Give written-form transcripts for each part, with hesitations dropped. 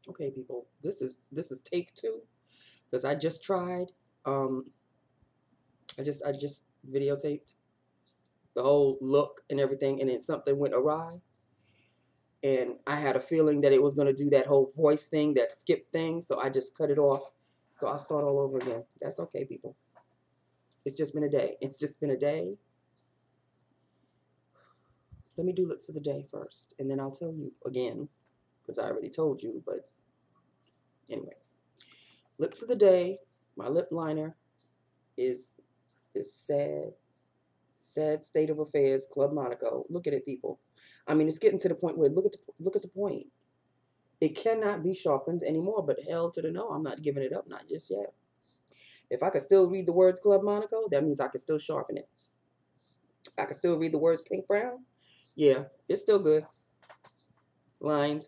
Okay, people, this is take two because I just tried. Um, I just videotaped the whole look and everything, and then something went awry, and I had a feeling that it was gonna do that whole voice thing, that skip thing, so I just cut it off. So I'll start all over again. That's okay, people. It's just been a day. It's just been a day. Let me do lips of the day first, and then I'll tell you again because I already told you. But anyway, lips of the day. My lip liner is this sad state of affairs, Club Monaco. Look at it, people. I mean, it's getting to the point where look at the point. It cannot be sharpened anymore. But hell to the no, I'm not giving it up, not just yet. If I could still read the words Club Monaco, that means I can still sharpen it. I can still read the words pink brown. Yeah, it's still good. Lined.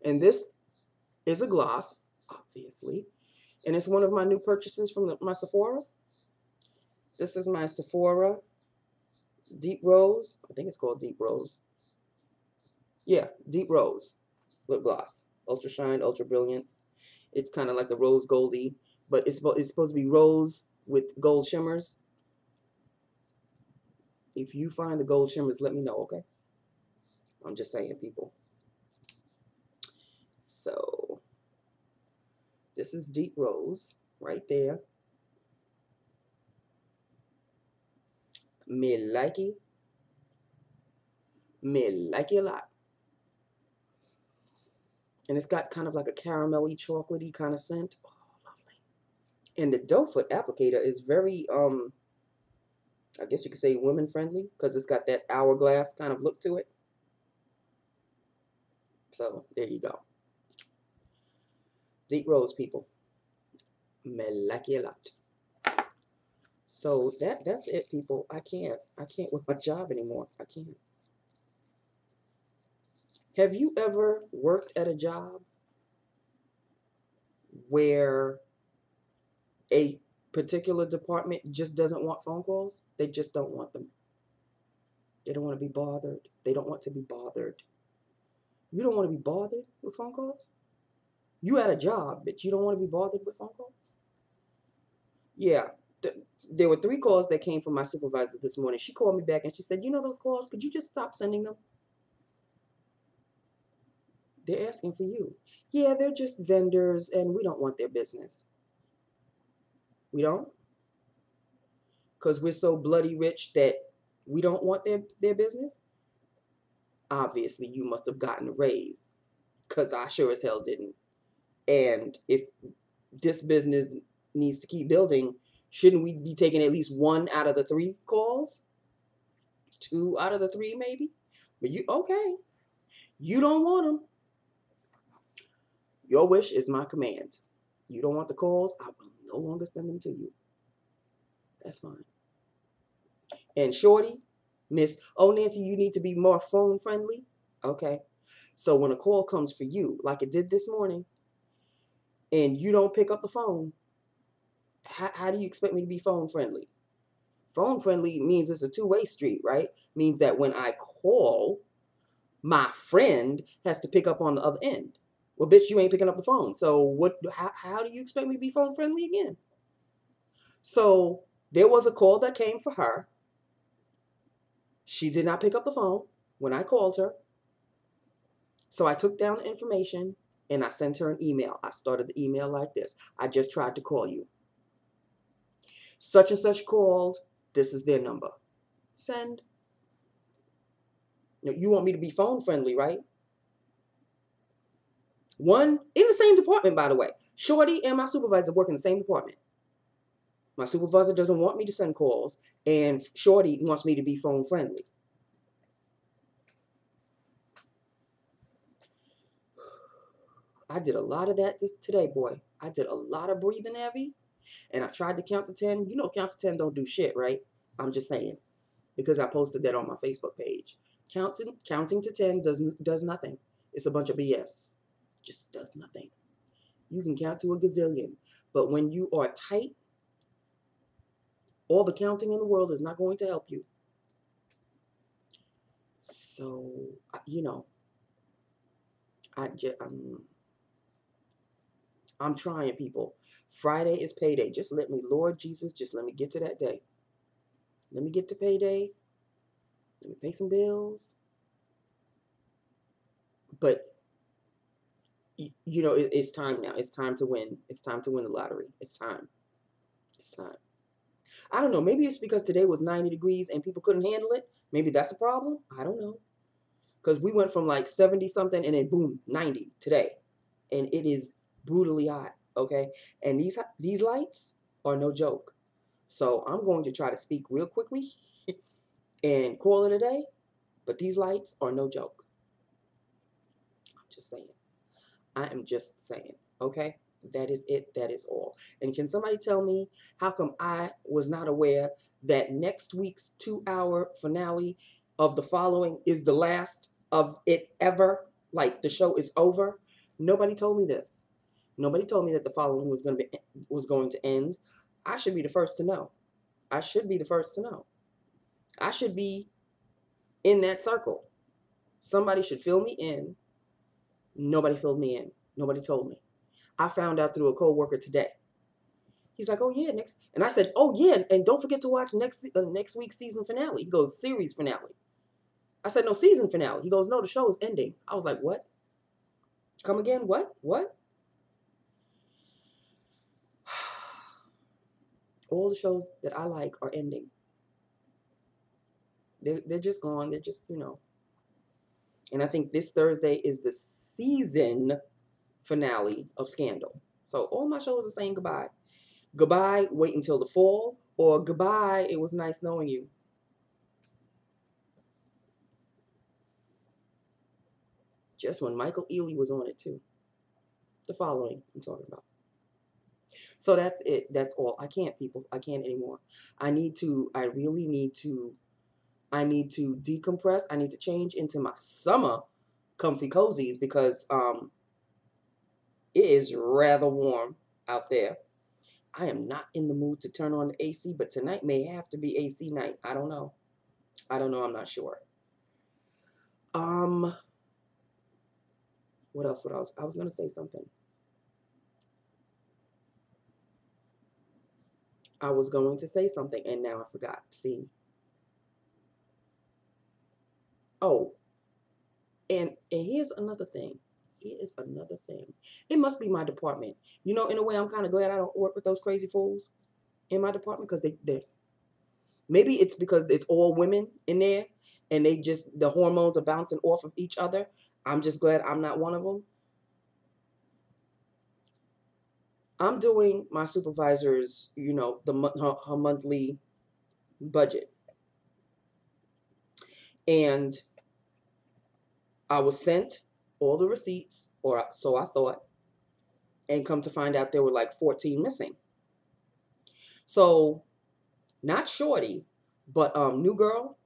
And this is a gloss, obviously. And it's one of my new purchases from my Sephora. This is my Sephora Deep Rose. I think it's called Deep Rose. Yeah, Deep Rose lip gloss. Ultra Shine, Ultra Brilliance. It's kind of like the rose goldy, but it's supposed to be rose with gold shimmers. If you find the gold shimmers, let me know, okay? I'm just saying, people. So, this is Deep Rose right there. Me like it. Me like it a lot. And it's got kind of like a caramelly, chocolatey kind of scent. Oh, lovely. And the doe foot applicator is very, I guess you could say women friendly because it's got that hourglass kind of look to it. So there you go. Deep Rose, people. Me like it a lot. So that's it, people. I can't with my job anymore. I can't. Have you ever worked at a job where a particular department just doesn't want phone calls? They just don't want them. They don't want to be bothered. They don't want to be bothered. You don't want to be bothered with phone calls? You had a job, but you don't want to be bothered with phone calls? Yeah. There were 3 calls that came from my supervisor this morning. She called me back and she said, you know those calls? Could you just stop sending them? They're asking for you. Yeah, they're just vendors and we don't want their business. We don't? Because we're so bloody rich that we don't want their business? Obviously, you must have gotten a raise because I sure as hell didn't. And if this business needs to keep building, shouldn't we be taking at least 1 out of the 3 calls? 2 out of the 3, maybe? But okay. You don't want them. Your wish is my command. You don't want the calls? I will no longer send them to you. That's fine. And Shorty, Miss, oh, Nancy, you need to be more phone friendly. Okay. So when a call comes for you, like it did this morning, and you don't pick up the phone, how do you expect me to be phone friendly? Phone friendly means it's a two-way street, right? Means that when I call, my friend has to pick up on the other end. Well, bitch, you ain't picking up the phone. So how do you expect me to be phone friendly again? So there was a call that came for her. She did not pick up the phone when I called her. So I took down the information and I sent her an email. I started the email like this. I just tried to call you. Such and such called. This is their number. Send. Now, you want me to be phone friendly, right? One, in the same department, by the way. Shorty and my supervisor work in the same department. My supervisor doesn't want me to send calls, and Shorty wants me to be phone friendly. I did a lot of that today, boy. I did a lot of breathing heavy, and I tried to count to 10. You know, count to 10 don't do shit, right? I'm just saying, because I posted that on my Facebook page. Counting to 10 does nothing. It's a bunch of BS. Just does nothing. You can count to a gazillion, but when you are tight, all the counting in the world is not going to help you. So, you know, I just, I'm trying, people. Friday is payday. Just let me, Lord Jesus, just let me get to that day. Let me get to payday. Let me pay some bills. But, you know, it's time now. It's time to win. It's time to win the lottery. It's time. It's time. I don't know. Maybe it's because today was 90 degrees and people couldn't handle it. Maybe that's a problem. I don't know. Because we went from like 70 something and then boom, 90 today. And it is brutally hot. Okay. And these lights are no joke. So I'm going to try to speak real quickly and call it a day. But these lights are no joke. I'm just saying. I am just saying. Okay. That is it. That is all. And can somebody tell me how come I was not aware that next week's 2-hour finale of The Following is the last of it ever? Like the show is over. Nobody told me this. Nobody told me that The Following was going to end. I should be the first to know. I should be the first to know. I should be in that circle. Somebody should fill me in. Nobody filled me in. Nobody told me. I found out through a coworker today. He's like, "Oh yeah, next," and I said, "Oh yeah, and don't forget to watch next week's season finale." He goes, "Series finale." I said, "No, season finale." He goes, "No, the show is ending." I was like, "What? Come again? What? What?" All the shows that I like are ending. They're just gone. They're just, you know. And I think this Thursday is the season finale of Scandal. So all my shows are saying goodbye. Goodbye, wait until the fall, or goodbye, it was nice knowing you. Just when Michael Ealy was on it too. The Following I'm talking about. So that's it. That's all. I can't, people. I can't anymore. I really I need to decompress. I need to change into my summer comfy cozies because it is rather warm out there. I am not in the mood to turn on the AC, but tonight may have to be AC night. I don't know. I don't know. I'm not sure. Um, what else? What else? I was gonna say something. I was going to say something and now I forgot. See. Oh, and here's another thing. Here is another thing. It must be my department. You know, in a way, I'm kind of glad I don't work with those crazy fools in my department because they maybe it's because it's all women in there and they just the hormones are bouncing off of each other. I'm just glad I'm not one of them. I'm doing my supervisor's, you know, her monthly budget, and I was sent all the receipts, or so I thought, and come to find out there were like 14 missing. So not Shorty, but new girl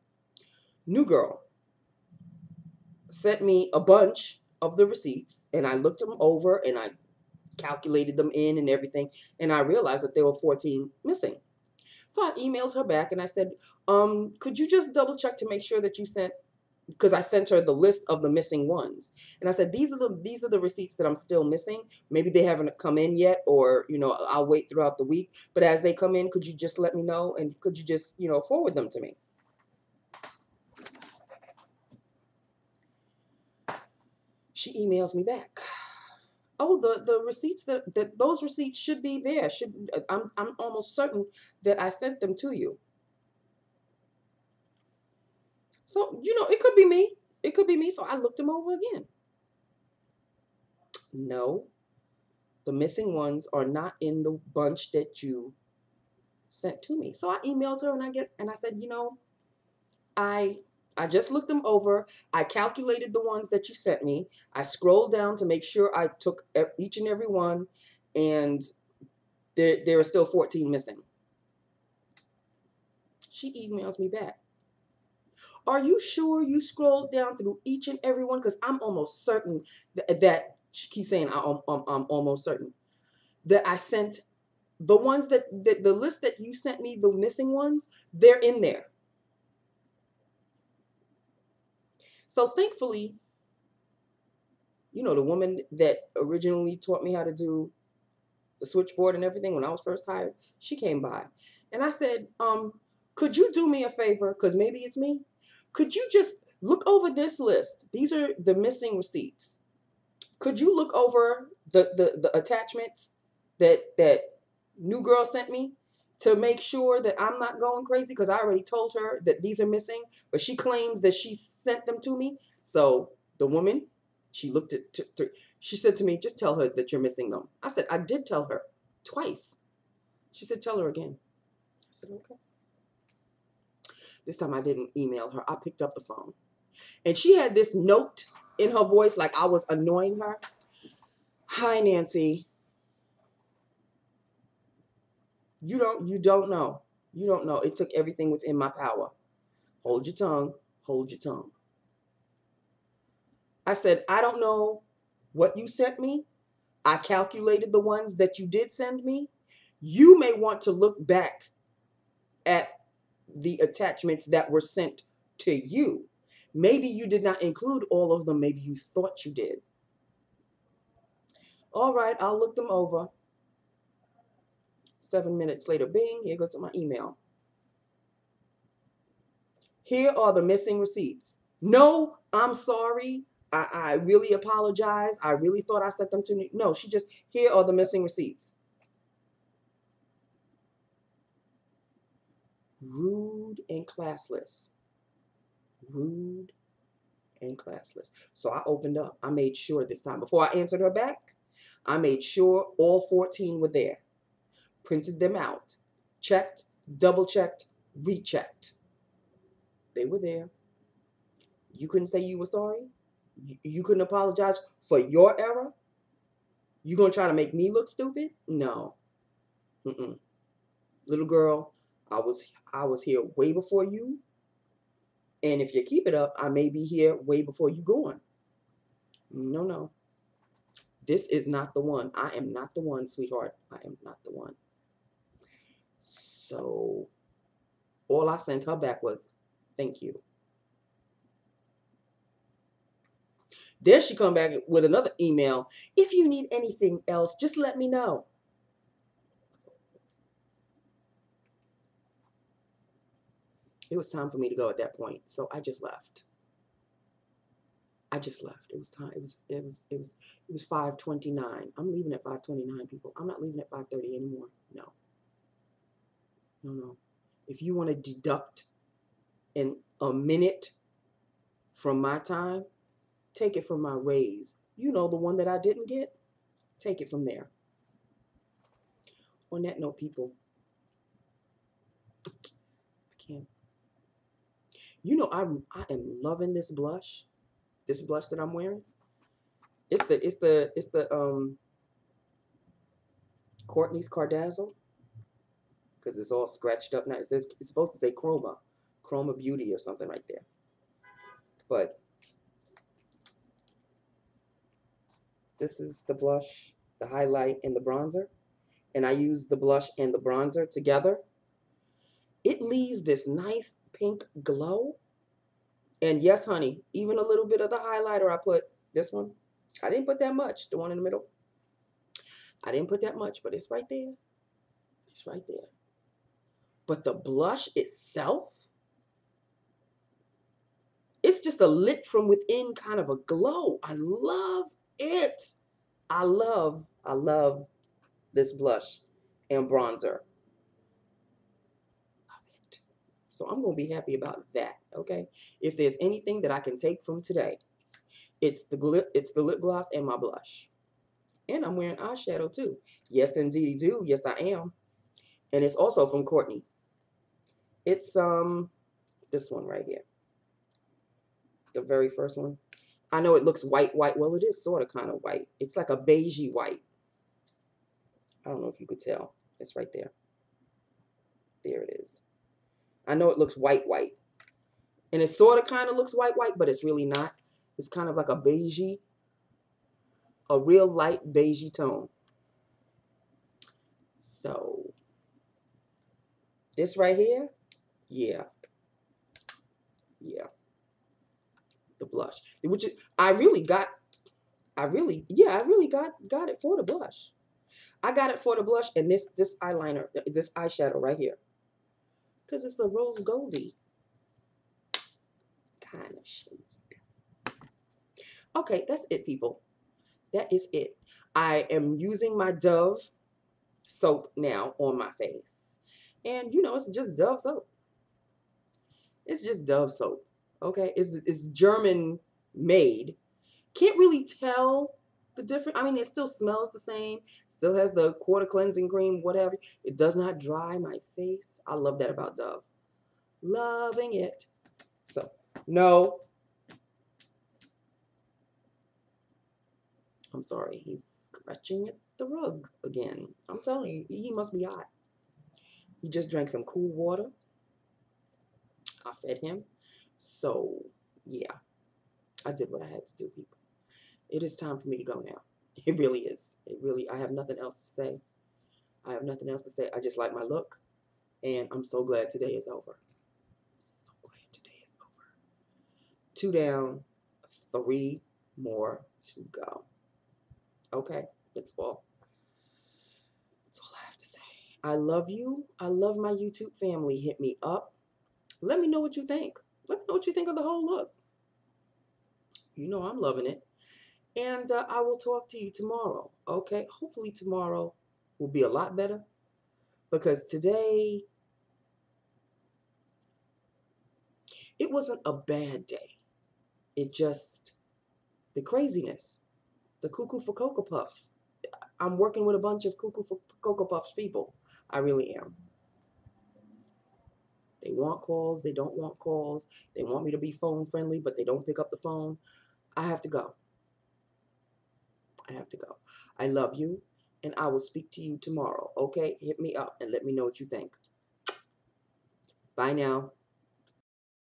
sent me a bunch of the receipts, and I looked them over and I calculated them in and everything, and I realized that there were 14 missing. So I emailed her back and I said, could you just double check to make sure that you sent, because I sent her the list of the missing ones. And I said, these are the receipts that I'm still missing. Maybe they haven't come in yet, or, you know, I'll wait throughout the week. But as they come in, could you just let me know? And could you just, you know, forward them to me? She emails me back. Oh, the receipts that those receipts should be there. I'm almost certain that I sent them to you. So, you know, it could be me. It could be me. So I looked them over again. No, the missing ones are not in the bunch that you sent to me. So I emailed her and I said, you know, I I just looked them over. I calculated the ones that you sent me. I scrolled down to make sure I took each and every one, and there are still 14 missing. She emails me back. Are you sure you scrolled down through each and every one? Because I'm almost certain that she keeps saying I'm almost certain that I sent the ones that the list that you sent me, the missing ones, they're in there. So thankfully, you know, the woman that originally taught me how to do the switchboard and everything when I was first hired, she came by. And I said, could you do me a favor? Because maybe it's me. Could you just look over this list? These are the missing receipts. Could you look over the attachments that new girl sent me to make sure that I'm not going crazy? Because I already told her that these are missing, but she claims that she sent them to me. So the woman, she looked at, she said to me, just tell her that you're missing them. I said, I did tell her twice. She said, tell her again. I said, okay. This time I didn't email her. I picked up the phone. And she had this note in her voice like I was annoying her. Hi, Nancy. You don't know. You don't know. It took everything within my power. Hold your tongue. Hold your tongue. I said, I don't know what you sent me. I calculated the ones that you did send me. You may want to look back at the attachments that were sent to you. Maybe you did not include all of them. Maybe you thought you did. All right, I'll look them over. 7 minutes later, bing, here goes my email. Here are the missing receipts. No, I'm sorry. I really apologize. I really thought I sent them to you. No, she just, here are the missing receipts. Rude and classless. Rude and classless. So I opened up. I made sure this time. Before I answered her back, I made sure all 14 were there. Printed them out. Checked, double-checked, rechecked. They were there. You couldn't say you were sorry? You couldn't apologize for your error? You gonna try to make me look stupid? No. Little girl, I was here way before you. And if you keep it up, I may be here way before you gone. No. This is not the one. I am not the one, sweetheart. I am not the one. So all I sent her back was, thank you. Then she come back with another email. If you need anything else, just let me know. It was time for me to go at that point. So I just left. It was time. It was 5:29. I'm leaving at 5:29, people. I'm not leaving at 5:30 anymore. No. If you want to deduct a minute from my time, take it from my raise. You know, the one that I didn't get, take it from there. On that note, people, I can't. You know, I am loving this blush. This blush that I'm wearing. It's the Kourtney's Kardazzle. Because it's all scratched up now. It says, it's supposed to say Khroma Beauty or something right there. But this is the blush, the highlight, and the bronzer. And I use the blush and the bronzer together. It leaves this nice pink glow. And yes, honey, even a little bit of the highlighter I put, this one, I didn't put that much, the one in the middle. I didn't put that much, but it's right there. It's right there. But the blush itself, it's just a lit from within kind of a glow. I love it. I love this blush and bronzer. Love it. So I'm going to be happy about that, okay? If there's anything that I can take from today, it's the lip gloss and my blush. And I'm wearing eyeshadow too. Yes, indeedy do. Yes, I am. And it's also from Kourtney. It's this one right here. The very first one. I know it looks white. Well, it is sort of kind of white. It's like a beigey white. I don't know if you could tell. It's right there. There it is. I know it looks white. And it sort of kind of looks white, but it's really not. It's kind of like a beigey, a real light beigey tone. So this right here, yeah. The blush, which is, I really got it for the blush. I got it for the blush and this eyeliner, this eyeshadow right here. Because it's a rose goldy kind of shade. Okay, that's it, people. That is it. I am using my Dove soap now on my face. And, you know, it's just Dove soap. It's just Dove soap. Okay? It's German made. Can't really tell the difference. I mean, it still smells the same. Still has the quarter cleansing cream, whatever. It does not dry my face. I love that about Dove. Loving it. So, no. I'm sorry. He's scratching at the rug again. I'm telling you, he must be hot. He just drank some cool water. I fed him. So, yeah. I did what I had to do, people. It is time for me to go now. It really is. It really, I have nothing else to say. I have nothing else to say. I just like my look. And I'm so glad today is over. So glad today is over. 2 down, 3 more to go. Okay, that's all. That's all I have to say. I love you. I love my YouTube family. Hit me up. Let me know what you think. Let me know what you think of the whole look. You know I'm loving it. And I will talk to you tomorrow. Okay, hopefully tomorrow will be a lot better. Because today, it wasn't a bad day. It just, the craziness, the cuckoo for Cocoa Puffs. I'm working with a bunch of cuckoo for Cocoa Puffs people. I really am. They want calls. They don't want calls. They want me to be phone friendly, but they don't pick up the phone. I have to go. I have to go. I love you, and I will speak to you tomorrow. Okay? Hit me up and let me know what you think. Bye now.